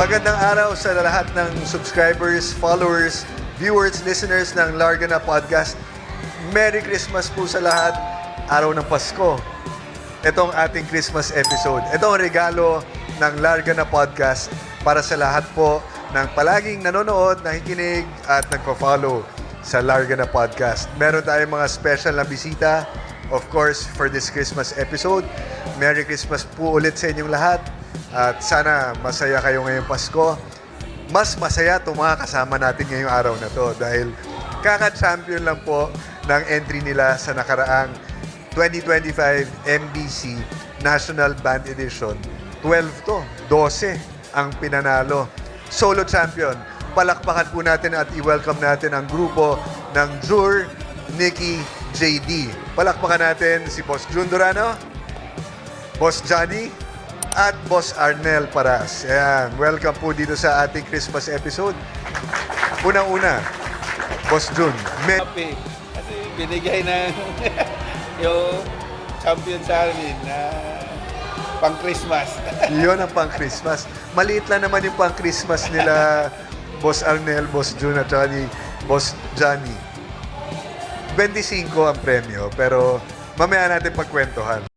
Magandang araw sa lahat ng subscribers, followers, viewers, listeners ng Larga Na Podcast. Merry Christmas po sa lahat. Araw ng Pasko. Ito ang ating Christmas episode. Ito ang regalo ng Larga Na Podcast para sa lahat po ng palaging nanonood, nakikinig at nagpa-follow sa Larga Na Podcast. Meron tayong mga special na bisita, of course, for this Christmas episode. Merry Christmas po ulit sa inyong lahat. At sana masaya kayo ngayong Pasko. Mas masaya itong mga kasama natin ngayong araw na to dahil kaka-champion lang po ng entry nila sa nakaraang 2025 MBC National Band Edition. 12 to, 12 ang pinanalo. Solo champion. Palakpakan po natin at i-welcome natin ang grupo ng Jur, Nikki, JD. Palakpakan natin si Boss Jun Durano, Boss Johnny, at Boss Arnel Paras. Ayan, welcome po dito sa ating Christmas episode. Unang-una, Boss Jun. Happy. Kasi binigay ng yung champion sa amin na pang Christmas. Yun ang pang-Christmas. Maliit lang naman yung pang-Christmas nila, Boss Arnel, Boss Jun, at Boss Johnny. 25 ang premyo, pero mamaya natin pagkwentuhan.